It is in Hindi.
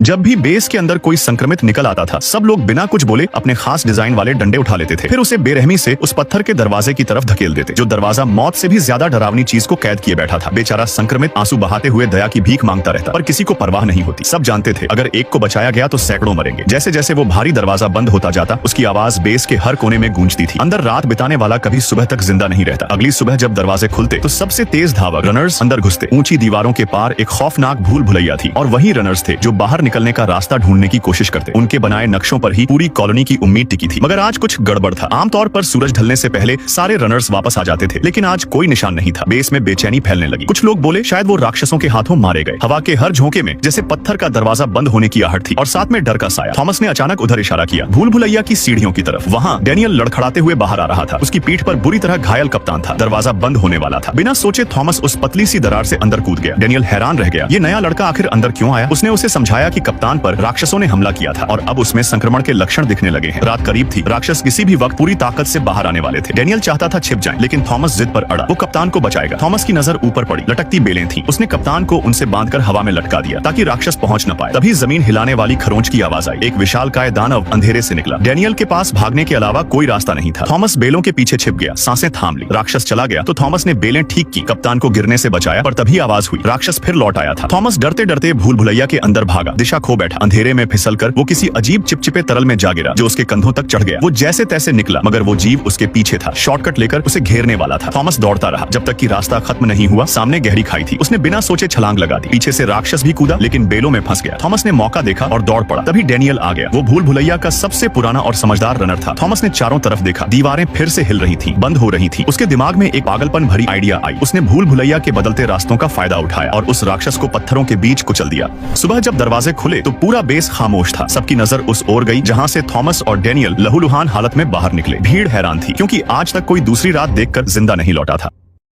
जब भी बेस के अंदर कोई संक्रमित निकल आता था, सब लोग बिना कुछ बोले अपने खास डिजाइन वाले डंडे उठा लेते थे, फिर उसे बेरहमी से उस पत्थर के दरवाजे की तरफ धकेल देते, जो दरवाजा मौत से भी ज्यादा डरावनी चीज को कैद किए बैठा था। बेचारा संक्रमित आंसू बहाते हुए दया की भीख मांगता रहता, पर किसी को परवाह नहीं होती। सब जानते थे अगर एक को बचाया गया तो सैकड़ों मरेंगे। जैसे जैसे वो भारी दरवाजा बंद होता जाता, उसकी आवाज बेस के हर कोने में गूंजती थी। अंदर रात बिताने वाला कभी सुबह तक जिंदा नहीं रहता। अगली सुबह जब दरवाजे खुलते तो सबसे तेज धावक रनर्स अंदर घुसते। ऊंची दीवारों के पार एक खौफनाक भूल भुलैया थी, और वही रनर्स थे जो बाहर निकलने का रास्ता ढूंढने की कोशिश करते। उनके बनाए नक्शों पर ही पूरी कॉलोनी की उम्मीद टिकी थी। मगर आज कुछ गड़बड़ था। आमतौर पर सूरज ढलने से पहले सारे रनर्स वापस आ जाते थे, लेकिन आज कोई निशान नहीं था। बेस में बेचैनी फैलने लगी। कुछ लोग बोले शायद वो राक्षसों के हाथों मारे गए। हवा के हर झोंके में जैसे पत्थर का दरवाजा बंद होने की आहट थी, और साथ में डर का साया। थॉमस ने अचानक उधर इशारा किया, भूल भुलैया की सीढ़ियों की तरफ। वहाँ डैनियल लड़खड़ाते हुए बाहर आ रहा था। उसकी पीठ पर बुरी तरह घायल कप्तान था। दरवाजा बंद होने वाला था। बिना सोचे थॉमस उस पतली सी दरार से अंदर कूद गया। डैनियल हैरान रह गया, ये नया लड़का आखिर अंदर क्यों आया। उसने उसे समझाया कि कप्तान पर राक्षसों ने हमला किया था और अब उसमें संक्रमण के लक्षण दिखने लगे हैं। रात करीब थी, राक्षस किसी भी वक्त पूरी ताकत से बाहर आने वाले थे। डैनियल चाहता था छिप जाए, लेकिन थॉमस जिद पर अड़ा। वो कप्तान को बचाएगा। थॉमस की नजर ऊपर पड़ी। लटकती बेलें थीं। उसने कप्तान को उनसे बांधकर हवा में लटका दिया ताकि राक्षस पहुंच न पाए। तभी जमीन हिलाने वाली खरोंच की आवाज आई। एक विशालकाय दानव अंधेरे से निकला। डैनियल के पास भागने के अलावा कोई रास्ता नहीं था। थॉमस बेलों के पीछे छिप गया। सांसें थाम ली। राक्षस चला गया तो थॉमस ने बेलें ठीक की, कप्तान को गिरने से बचाया, पर तभी आवाज हुई। राक्षस फिर लौट आया था। थॉमस डरते डरते भूल भुलैया के अंदर भागा। दिशा खो बैठा। अंधेरे में फिसलकर वो किसी अजीब चिपचिपे तरल में जा गिरा जो उसके कंधों तक चढ़ गया। वो जैसे तैसे निकला, मगर वो जीव उसके पीछे था, शॉर्टकट लेकर उसे घेरने वाला था। थॉमस दौड़ता रहा जब तक कि रास्ता खत्म नहीं हुआ। सामने गहरी खाई थी। उसने बिना सोचे छलांग लगा दी। पीछे से राक्षस भी कूदा, लेकिन बेलों में फंस गया। थॉमस ने मौका देखा और दौड़ पड़ा। तभी डैनियल आ गया। वो भूल भुलैया का सबसे पुराना और समझदार रनर था। थॉमस ने चारों तरफ देखा। दीवारें फिर से हिल रही थी, बंद हो रही थी। उसके दिमाग में एक पागलपन भरी आइडिया आई। उसने भूल भुलैया के बदलते रास्तों का फायदा उठाया और उस राक्षस को पत्थरों के बीच कुचल दिया। सुबह जब दरवाजे खुले तो पूरा बेस खामोश था। सबकी नजर उस ओर गई जहां से थॉमस और डैनियल लहूलुहान हालत में बाहर निकले। भीड़ हैरान थी, क्योंकि आज तक कोई दूसरी रात देखकर जिंदा नहीं लौटा था।